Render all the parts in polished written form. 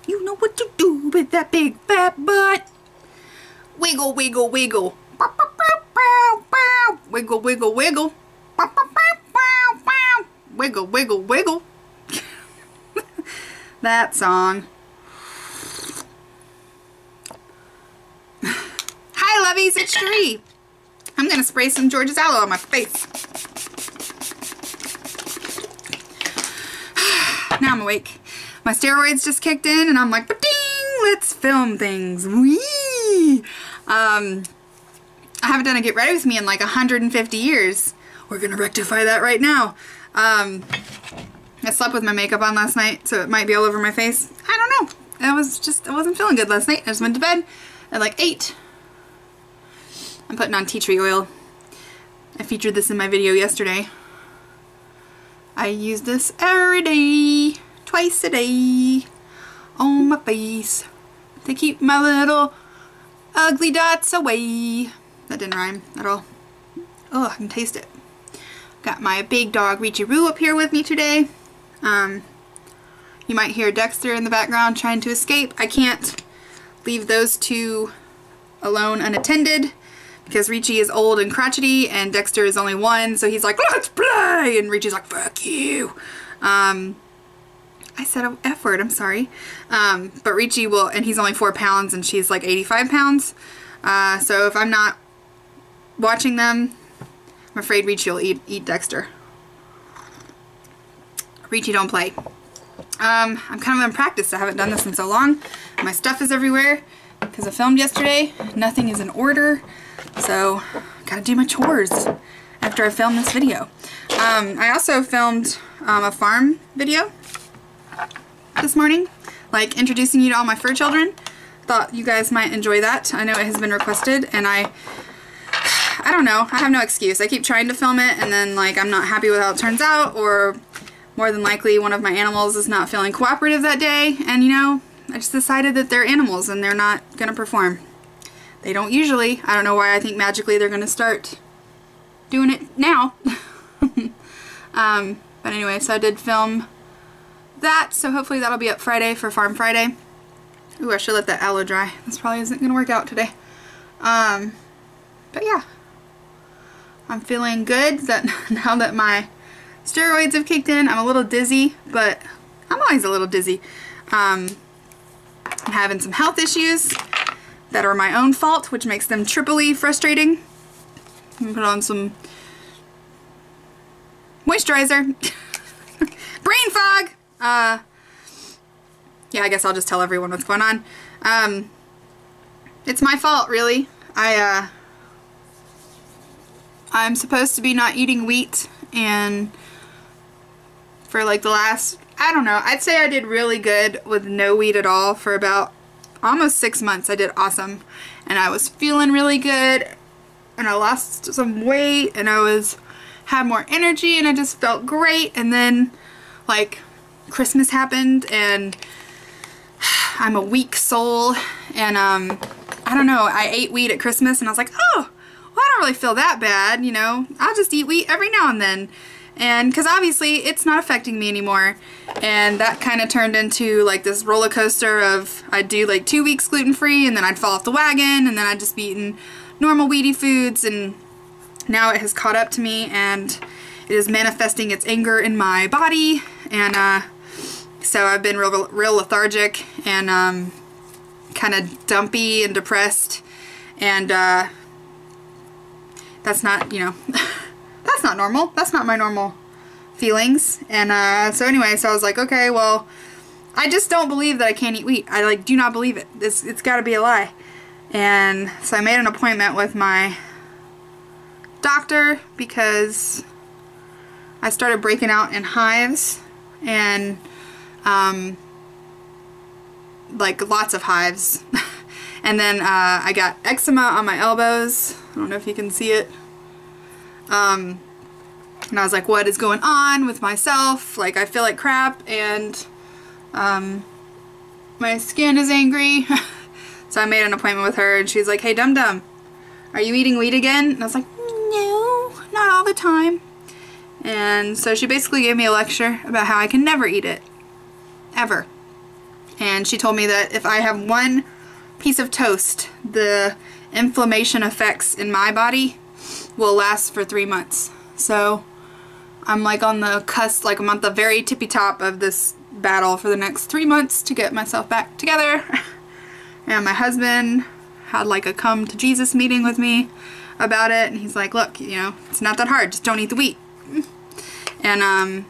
You know what to do with that big fat butt. Wiggle, wiggle, wiggle. Wiggle, wiggle, wiggle. Wiggle, wiggle, wiggle. That song. Hi, lovies, it's Cherie. I'm gonna spray some George's Aloe on my face. Now I'm awake. My steroids just kicked in and I'm like, ba-ding, let's film things. Whee! I haven't done a get ready with me in like 150 years. We're gonna rectify that right now. I slept with my makeup on last night, so it might be all over my face. I don't know. I wasn't feeling good last night. I just went to bed at like 8. I'm putting on tea tree oil. I featured this in my video yesterday. I use this every day, twice a day, on my face to keep my little ugly dots away. That didn't rhyme at all. Oh, I can taste it. Got my big dog Richie Roo up here with me today. You might hear Dexter in the background trying to escape. I can't leave those two alone unattended because Richie is old and crotchety and Dexter is only 1, so he's like, let's play! And Richie's like, fuck you. I said an F word, I'm sorry. But Richie will, and he's only 4 pounds and she's like 85 pounds. So if I'm not watching them, I'm afraid Richie will eat Dexter. Richie, don't play. I'm kind of in practice. I haven't done this in so long. My stuff is everywhere because I filmed yesterday. Nothing is in order. So, gotta do my chores after I film this video. I also filmed a farm video this morning, like introducing you to all my fur children. Thought you guys might enjoy that. I know it has been requested, and I don't know. I have no excuse. I keep trying to film it, and then like I'm not happy with how it turns out, or more than likely one of my animals is not feeling cooperative that day, and you know, I just decided that they're animals and they're not gonna perform. They don't usually. I don't know why I think magically they're gonna start doing it now. But anyway, so I did film that, so hopefully that'll be up Friday for Farm Friday. Ooh, I should let that aloe dry. This probably isn't gonna work out today. But yeah, I'm feeling good that now that my steroids have kicked in. I'm a little dizzy, but I'm always a little dizzy. I'm having some health issues that are my own fault, which makes them triply frustrating. I'm gonna put on some moisturizer. Brain fog! Yeah, I guess I'll just tell everyone what's going on. It's my fault, really. I'm supposed to be not eating wheat, and for like the last, I don't know, I'd say I did really good with no wheat at all for about almost 6 months. I did awesome, and I was feeling really good, and I lost some weight, and I had more energy, and I just felt great. And then like Christmas happened, and I'm a weak soul, and I don't know, I ate wheat at Christmas, and I was like, oh, well, I don't really feel that bad, you know, I'll just eat wheat every now and then. And because obviously it's not affecting me anymore, and that kind of turned into like this roller coaster of I'd do like 2 weeks gluten-free, and then I'd fall off the wagon, and then I'd just be eating normal wheaty foods, and now it has caught up to me, and it is manifesting its anger in my body, and so I've been real lethargic and kind of dumpy and depressed, and that's not, you know, that's not normal. That's not my normal feelings. And so anyway, so I was like, okay, well, I just don't believe that I can't eat wheat. I like do not believe it. It's got to be a lie. And so I made an appointment with my doctor because I started breaking out in hives, and like lots of hives. And then I got eczema on my elbows. I don't know if you can see it. And I was like, what is going on with myself? Like, I feel like crap, and my skin is angry. So I made an appointment with her, and she's like, hey, dum-dum, are you eating wheat again? And I was like, no, not all the time. And so she basically gave me a lecture about how I can never eat it. Ever. And she told me that if I have one piece of toast, the inflammation effects in my body will last for 3 months. So I'm like on the cusp, like I'm at the very tippy top of this battle for the next 3 months to get myself back together. And my husband had like a come to Jesus meeting with me about it, and he's like, look, you know, it's not that hard, just don't eat the wheat. And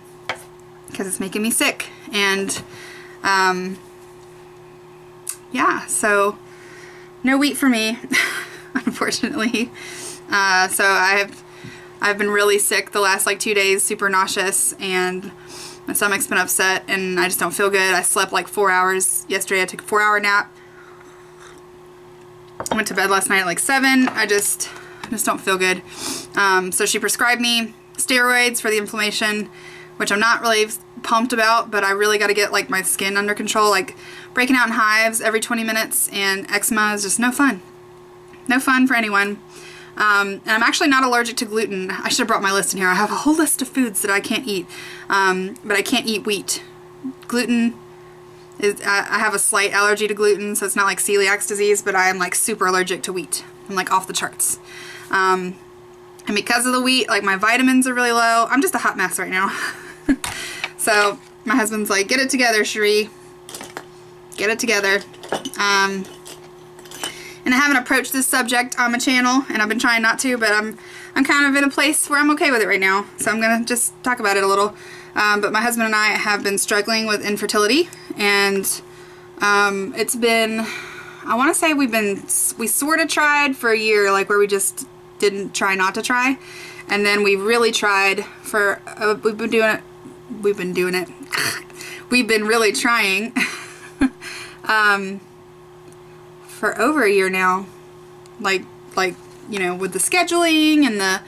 because it's making me sick. And yeah, so no wheat for me, unfortunately. So I've been really sick the last like 2 days, super nauseous, and my stomach's been upset, and I just don't feel good. I slept like 4 hours yesterday. I took a 4-hour nap. I went to bed last night at like 7. I just don't feel good. So she prescribed me steroids for the inflammation, which I'm not really pumped about, but I really got to get like my skin under control. Like breaking out in hives every 20 minutes and eczema is just no fun. No fun for anyone. And I'm actually not allergic to gluten. I should have brought my list in here. I have a whole list of foods that I can't eat, but I can't eat wheat. Gluten is, I have a slight allergy to gluten, so it's not like celiac disease, but I am like super allergic to wheat. I'm like off the charts. And because of the wheat, like my vitamins are really low. I'm just a hot mess right now. So my husband's like, get it together, Cherie. Get it together. And I haven't approached this subject on my channel, and I've been trying not to, but I'm kind of in a place where I'm okay with it right now. So I'm going to just talk about it a little. But my husband and I have been struggling with infertility, and it's been, I want to say we sort of tried for a year, like where we just didn't try not to try, and then we really tried for, we've been really trying for over a year now, like you know, with the scheduling and the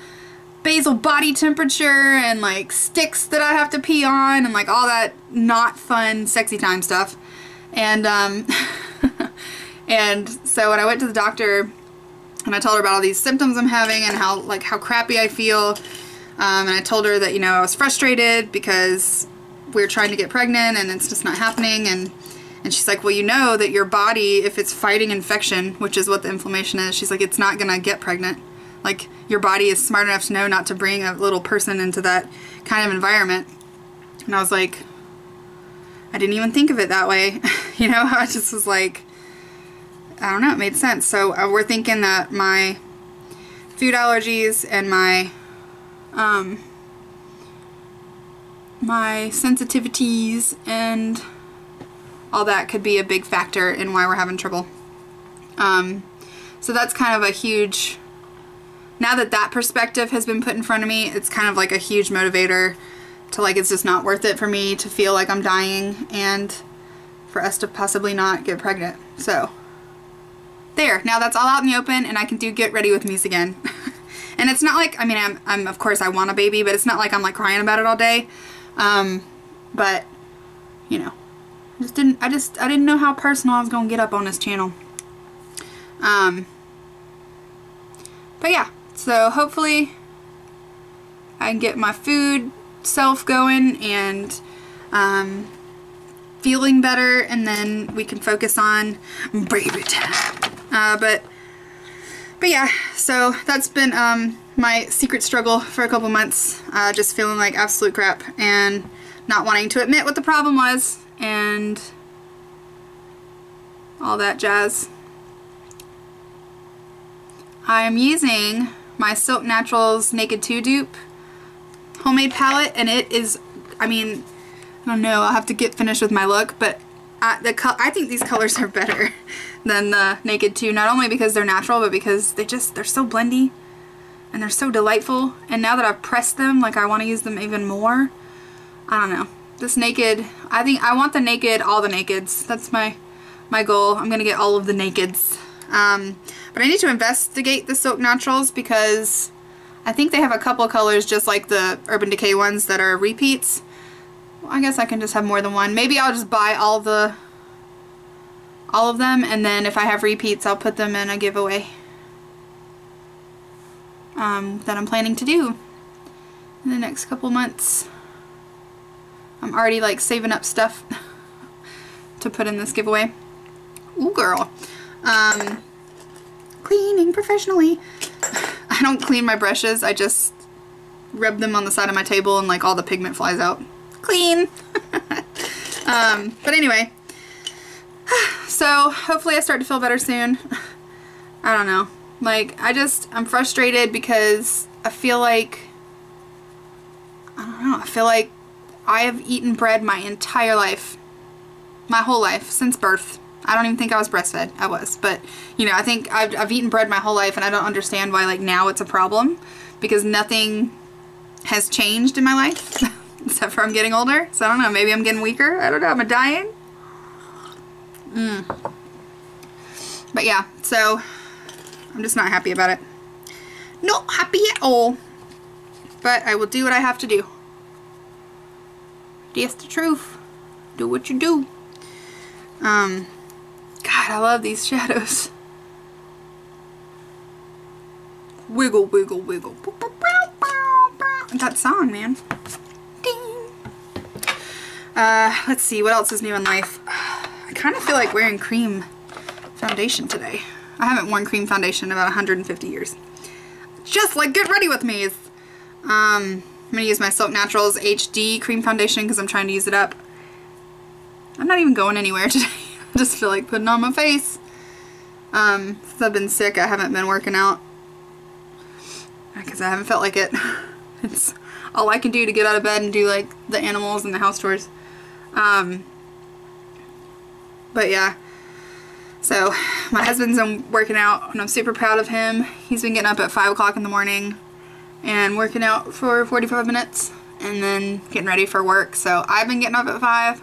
basal body temperature and like sticks that I have to pee on and like all that not fun sexy time stuff. And and so when I went to the doctor and I told her about all these symptoms I'm having and how crappy I feel, and I told her that, you know, I was frustrated because we're trying to get pregnant and it's just not happening, and she's like, well, you know that your body, if it's fighting infection, which is what the inflammation is, she's like, it's not gonna get pregnant. Like, your body is smart enough to know not to bring a little person into that kind of environment. And I was like, I didn't even think of it that way. You know, I just was like, I don't know, it made sense. So we're thinking that my food allergies and my my sensitivities and all that could be a big factor in why we're having trouble. So that's kind of a huge, now that that perspective has been put in front of me, it's kind of like a huge motivator to like, it's just not worth it for me to feel like I'm dying and for us to possibly not get pregnant. So there, now that's all out in the open, and I can do get ready with me's again. And it's not like, I mean, I'm of course I want a baby, but it's not like I'm like crying about it all day. But you know, I didn't know how personal I was gonna get up on this channel. But yeah, so hopefully I can get my food self going and feeling better, and then we can focus on baby time. But yeah, so that's been my secret struggle for a couple months, just feeling like absolute crap and not wanting to admit what the problem was and all that jazz. I am using my Silk Naturals Naked 2 dupe homemade palette, and it is, I mean, I don't know, I'll have to get finished with my look, but I think these colors are better than the Naked 2, not only because they're natural, but because they're so blendy and they're so delightful. And now that I've pressed them, like, I want to use them even more. I don't know. This Naked, I think I want the Naked, all the Nakeds. That's my goal. I'm gonna get all of the Nakeds. But I need to investigate the Silk Naturals because I think they have a couple colors just like the Urban Decay ones that are repeats. Well, I guess I can just have more than one. Maybe I'll just buy all of them, and then if I have repeats, I'll put them in a giveaway that I'm planning to do in the next couple months. I'm already like saving up stuff to put in this giveaway. Ooh, girl. Cleaning professionally. I don't clean my brushes. I just rub them on the side of my table and like all the pigment flies out. Clean. But anyway. So hopefully I start to feel better soon. I don't know. Like, I'm frustrated because I feel like, I don't know, I feel like I have eaten bread my entire life. My whole life, since birth. I don't even think I was breastfed. I was. But, you know, I think I've eaten bread my whole life, and I don't understand why, like, now it's a problem. Because nothing has changed in my life. Except for I'm getting older. So I don't know, maybe I'm getting weaker. I don't know, am I dying? But yeah, so I'm just not happy about it. Not happy at all. But I will do what I have to do. That's the truth. Do what you do. God, I love these shadows. Wiggle, wiggle, wiggle. That song, man. Ding. Let's see, what else is new in life? I kind of feel like wearing cream foundation today. I haven't worn cream foundation in about 150 years. Just like Get Ready With Me. I'm going to use my Silk Naturals HD cream foundation because I'm trying to use it up. I'm not even going anywhere today. I just feel like putting on my face. Since I've been sick, I haven't been working out. Because I haven't felt like it. It's all I can do to get out of bed and do like the animals and the house chores. But yeah. So my husband's been working out and I'm super proud of him. He's been getting up at 5 o'clock in the morning and working out for 45 minutes and then getting ready for work. So I've been getting up at 5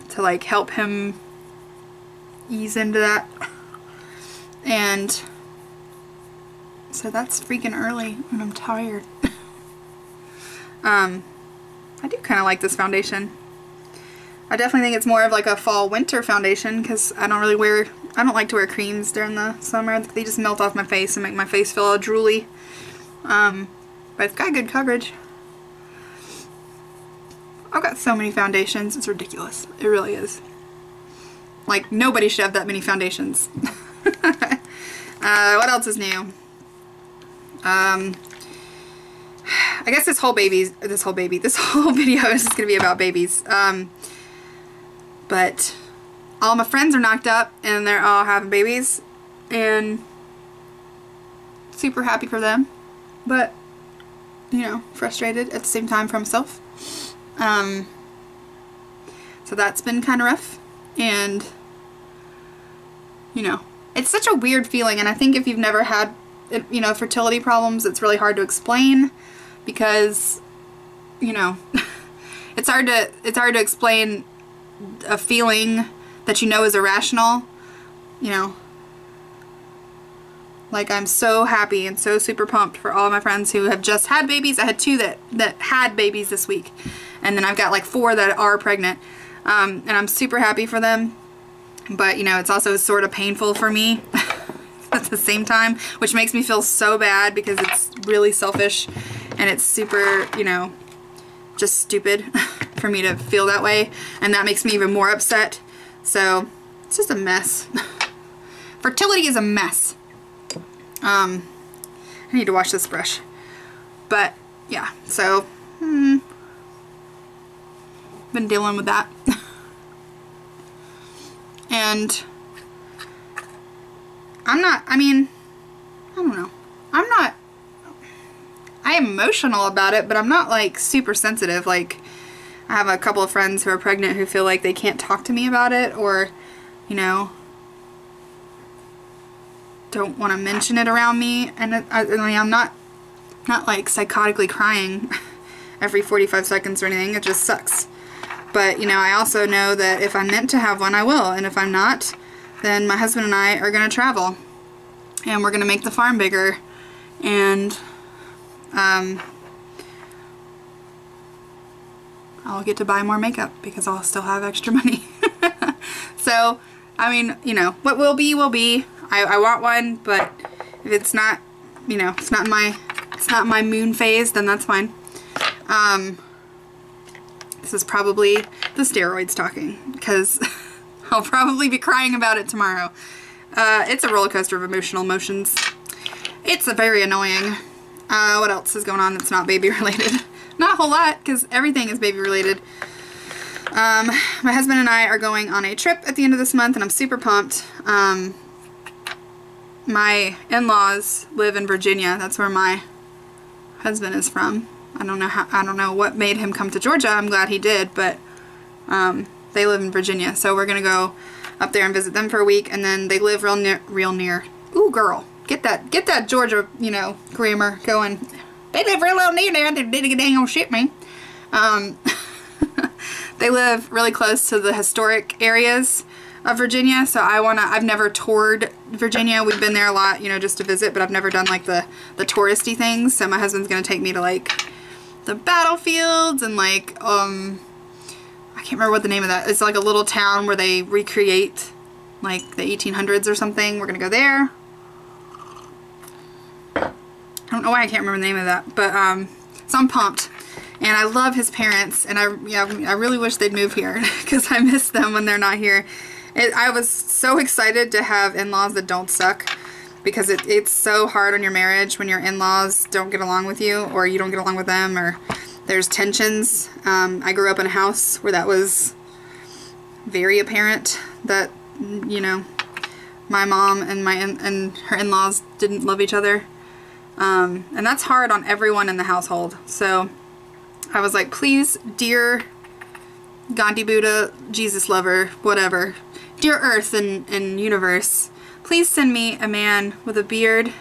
to like help him ease into that. And so that's freaking early and I'm tired. I do kind of like this foundation. I definitely think it's more of like a fall winter foundation because I don't like to wear creams during the summer. They just melt off my face and make my face feel all drooly. But it's got good coverage. I've got so many foundations, it's ridiculous. It really is. Like, nobody should have that many foundations. What else is new? I guess this whole video is just gonna be about babies. But all my friends are knocked up and they're all having babies and super happy for them, but you know, frustrated at the same time for myself. So that's been kind of rough, and you know, it's such a weird feeling, and I think if you've never had, you know, fertility problems, it's really hard to explain because, you know, it's hard to explain a feeling that you know is irrational, you know. Like, I'm so happy and so super pumped for all of my friends who have just had babies. I had 2 that had babies this week, and then I've got like 4 that are pregnant, and I'm super happy for them. But you know, it's also sort of painful for me at the same time, which makes me feel so bad because it's really selfish and it's super, you know, just stupid for me to feel that way, and that makes me even more upset. So it's just a mess. Fertility is a mess. I need to wash this brush, but yeah, so been dealing with that. And I don't know, I am emotional about it, but I'm not like super sensitive. Like, I have a couple of friends who are pregnant who feel like they can't talk to me about it, or, you know, don't want to mention it around me. And I mean, I'm not like psychotically crying every 45 seconds or anything. It just sucks. But, you know, I also know that if I'm meant to have one, I will. And if I'm not, then my husband and I are going to travel. And we're going to make the farm bigger. And I'll get to buy more makeup because I'll still have extra money. So, I mean, you know, what will be, will be. I want one, but if it's not, you know, it's not my moon phase, then that's fine. But This is probably the steroids talking, because I'll probably be crying about it tomorrow. It's a roller coaster of emotional emotions. It's very annoying. What else is going on that's not baby related? Not a whole lot, because everything is baby related. My husband and I are going on a trip at the end of this month, and I'm super pumped. My in-laws live in Virginia. That's where my husband is from. I don't know what made him come to Georgia. I'm glad he did, but they live in Virginia, so we're gonna go up there and visit them for a week, and then they live real near. Ooh, girl, get that Georgia, you know, grammar going. They live real near there. They didn't dang on shit me. They live really close to the historic areas of Virginia, so I've never toured Virginia. We've been there a lot, you know, just to visit, but I've never done like the touristy things. So my husband's gonna take me to like the battlefields and like I can't remember what the name of that. It's like a little town where they recreate like the 1800s or something. We're gonna go there. I don't know why I can't remember the name of that, but so I'm pumped. And I love his parents, and I really wish they'd move here because I miss them when they're not here. I was so excited to have in-laws that don't suck, because it's so hard on your marriage when your in-laws don't get along with you, or you don't get along with them, or there's tensions. I grew up in a house where that was very apparent, that, you know, my mom and her in-laws didn't love each other. And that's hard on everyone in the household. So I was like, please, dear Gandhi Buddha, Jesus lover, whatever, dear Earth and universe, please send me a man with a beard.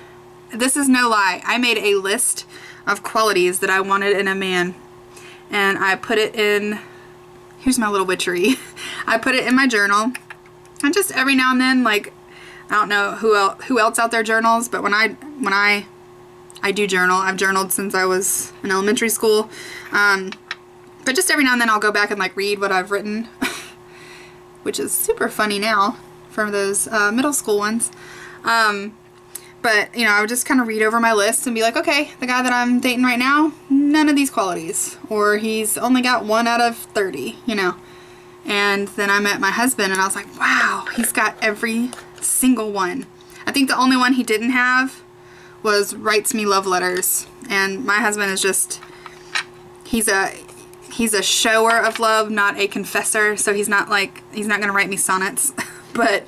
This is no lie. I made a list of qualities that I wanted in a man, and I put it in, here's my little witchery. I put it in my journal, and just every now and then, like, I don't know who else out there journals, but when I do journal. I've journaled since I was in elementary school. But just every now and then I'll go back and like read what I've written, which is super funny now for those middle school ones. But, you know, I would just kind of read over my list and be like, okay, the guy that I'm dating right now, none of these qualities. Or he's only got 1 out of 30, you know. And then I met my husband and I was like, wow, he's got every single one. I think the only one he didn't have was writes me love letters. And my husband is just, he's a shower of love, not a confessor. So he's not gonna write me sonnets, but,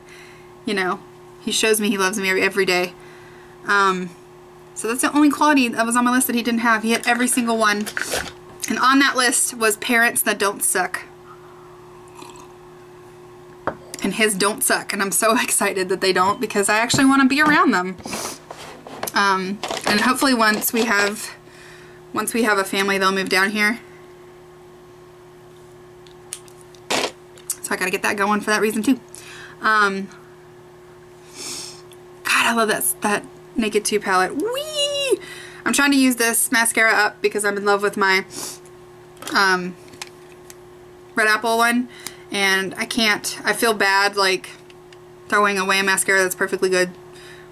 you know, he shows me he loves me every day. So that's the only quality that was on my list that he didn't have. He had every single one. And on that list was parents that don't suck. And his don't suck. And I'm so excited that they don't, because I actually want to be around them. And hopefully once we have a family, they'll move down here. So I gotta get that going for that reason too. God, I love that Naked 2 palette. Whee! I'm trying to use this mascara up because I'm in love with my Red Apple one, and I feel bad like throwing away a mascara that's perfectly good.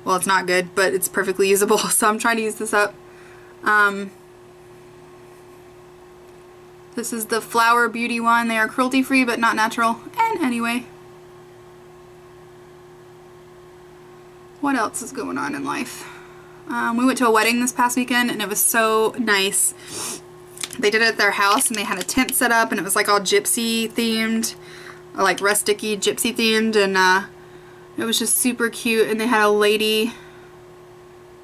Well, it's not good, but it's perfectly usable, so I'm trying to use this up. This is the Flower Beauty one. They are cruelty-free but not natural. And anyway, what else is going on in life? We went to a wedding this past weekend and it was so nice. They did it at their house and they had a tent set up and it was like all gypsy themed, or like rustic-y gypsy themed, and it was just super cute. And they had a lady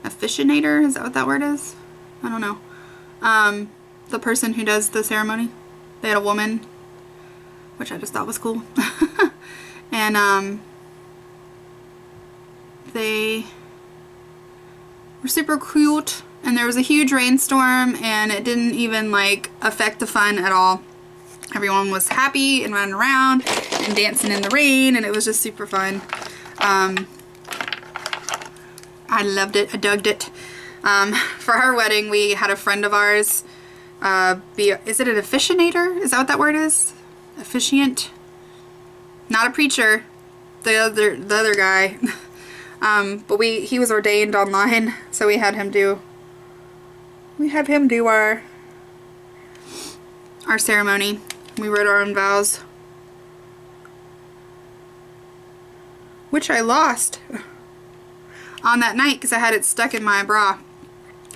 officiator, is that what that word is? I don't know. The person who does the ceremony. They had a woman, which I just thought was cool. And they were super cute, and there was a huge rainstorm and it didn't even like affect the fun at all. Everyone was happy and running around and dancing in the rain, and it was just super fun. I loved it. I dug it. For our wedding, we had a friend of ours is it an officiator? Is that what that word is? Officiant? Not a preacher. The other guy. But he was ordained online, so we had him do our ceremony, We wrote our own vows. Which I lost on that night because I had it stuck in my bra.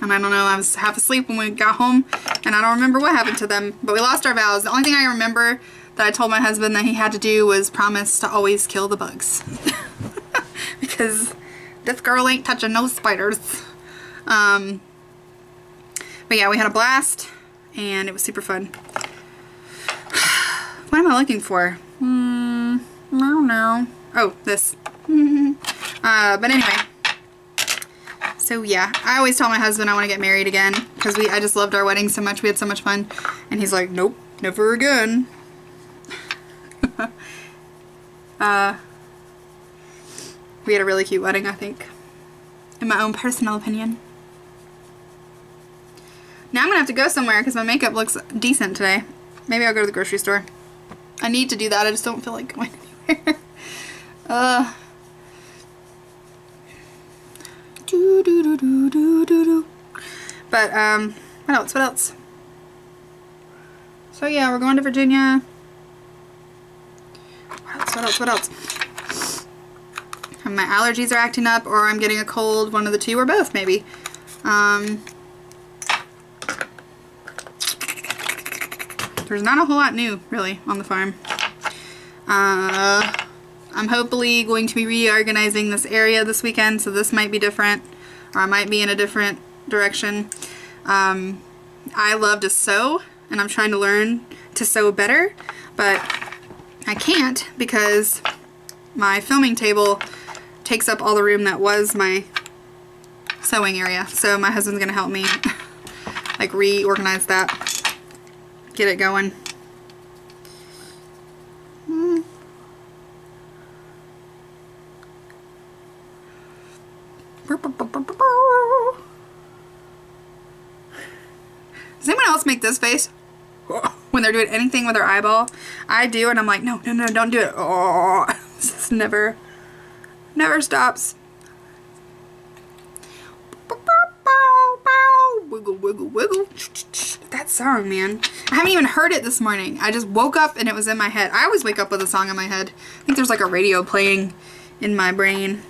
And I don't know, I was half asleep when we got home and I don't remember what happened to them. But we lost our vows. The only thing I remember that I told my husband that he had to do was promise to always kill the bugs. Because this girl ain't touching no spiders. But yeah, we had a blast and it was super fun. What am I looking for? I don't know. Oh, this. But anyway. So yeah, I always tell my husband I want to get married again because I just loved our wedding so much. We had so much fun. And he's like, nope, never again. We had a really cute wedding, I think. In my own personal opinion. Now I'm going to have to go somewhere because my makeup looks decent today. Maybe I'll go to the grocery store. I need to do that. I just don't feel like going anywhere. But, what else? What else? So yeah, we're going to Virginia. What else? What else? What else? My allergies are acting up, or I'm getting a cold. One of the two, or both, maybe. There's not a whole lot new, really, on the farm. I'm hopefully going to be reorganizing this area this weekend, so this might be different, or I might be in a different direction. I love to sew, and I'm trying to learn to sew better, but I can't because my filming table takes up all the room that was my sewing area. So my husband's gonna help me like reorganize that, get it going. Does anyone else make this face when they're doing anything with their eyeball? I do, and I'm like, no, no, no, don't do it. Oh, this never stops. Wiggle, wiggle, wiggle. That song, man. I haven't even heard it this morning. I just woke up and it was in my head. I always wake up with a song in my head. I think there's like a radio playing in my brain.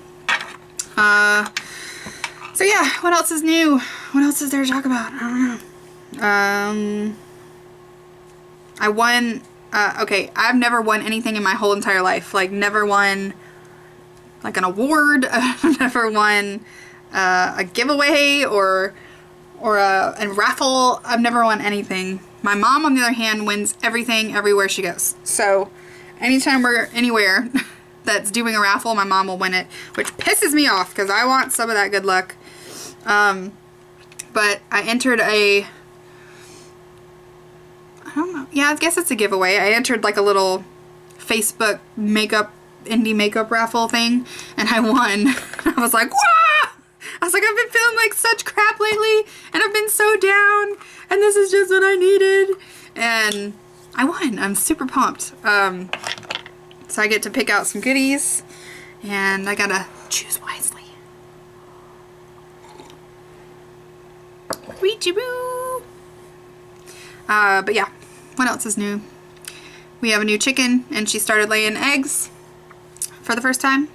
So yeah, what else is new? What else is there to talk about? I don't know. I won, okay, I've never won anything in my whole entire life. Like, never won, like, an award. I've never won, a giveaway or a raffle. I've never won anything. My mom, on the other hand, wins everything everywhere she goes. So, anytime we're anywhere that's doing a raffle, my mom will win it, which pisses me off because I want some of that good luck. But I entered I don't know. Yeah, I guess it's a giveaway. I entered like a little Facebook indie makeup raffle thing, and I won. I was like, wah! I was like, I've been feeling like such crap lately, and I've been so down, and this is just what I needed. And I won. I'm super pumped. So I get to pick out some goodies, and I gotta choose wisely. Reach-a-boo! But yeah, what else is new? We have a new chicken, and she started laying eggs for the first time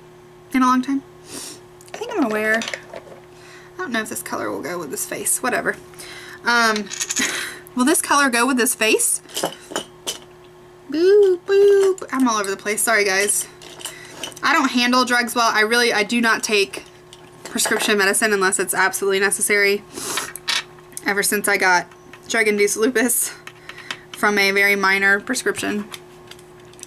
in a long time. I think I'm gonna wear, I don't know if this color will go with this face, whatever. Will this color go with this face? Boop, boop. I'm all over the place, sorry guys. I don't handle drugs well. I do not take prescription medicine unless it's absolutely necessary. Ever since I got drug-induced lupus from a very minor prescription,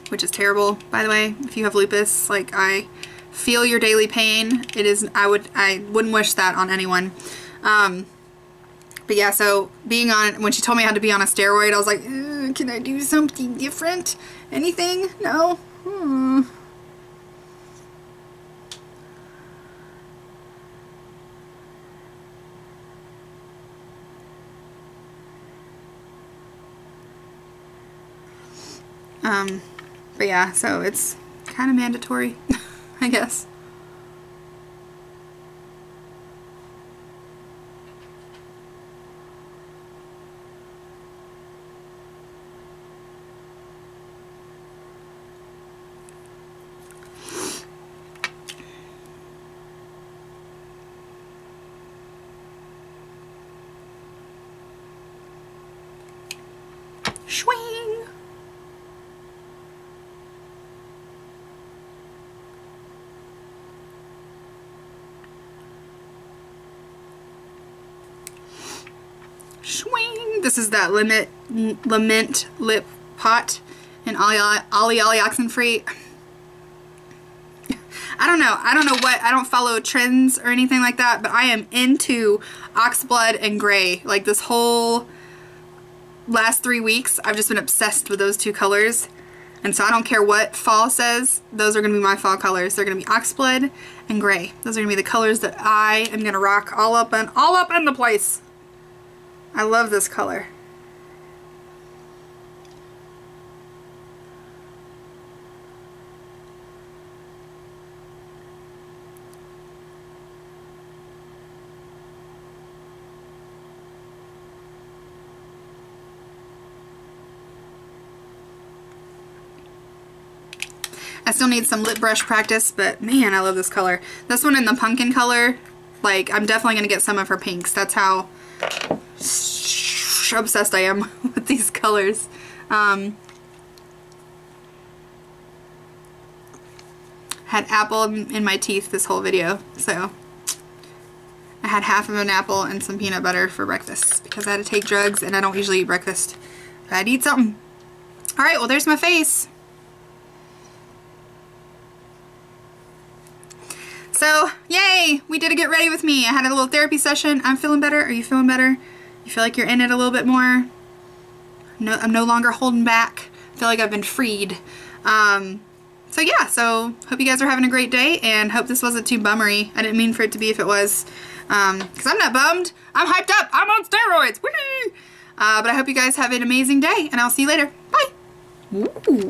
which is terrible, by the way. If you have lupus, like, I feel your daily pain. It is, I wouldn't wish that on anyone. But yeah, so being on, when she told me I had to be on a steroid, I was like, can I do something different? Anything? No? But yeah, so it's kind of mandatory, I guess. Swing. Swing. This is that Lament Lip Pot and Ollie Oxenfree. I don't know what, I don't follow trends or anything like that, but I am into Oxblood and Gray. Like this whole last 3 weeks, I've just been obsessed with those two colors. And so I don't care what fall says, those are going to be my fall colors. They're going to be Oxblood and Gray. Those are going to be the colors that I am going to rock all up in the place. I love this color. I still need some lip brush practice, but man, I love this color. This one in the pumpkin color, like I'm definitely going to get some of her pinks. That's how obsessed I am with these colors. Had apple in my teeth this whole video, so I had half of an apple and some peanut butter for breakfast because I had to take drugs and I don't usually eat breakfast. But I had to eat something. Alright, well there's my face. So, yay! We did a get ready with me. I had a little therapy session. I'm feeling better. Are you feeling better? You feel like you're in it a little bit more? No, I'm no longer holding back. I feel like I've been freed. So yeah, so hope you guys are having a great day and hope this wasn't too bummery. I didn't mean for it to be if it was. Because I'm not bummed. I'm hyped up. I'm on steroids. Whee! But I hope you guys have an amazing day and I'll see you later. Bye! Ooh.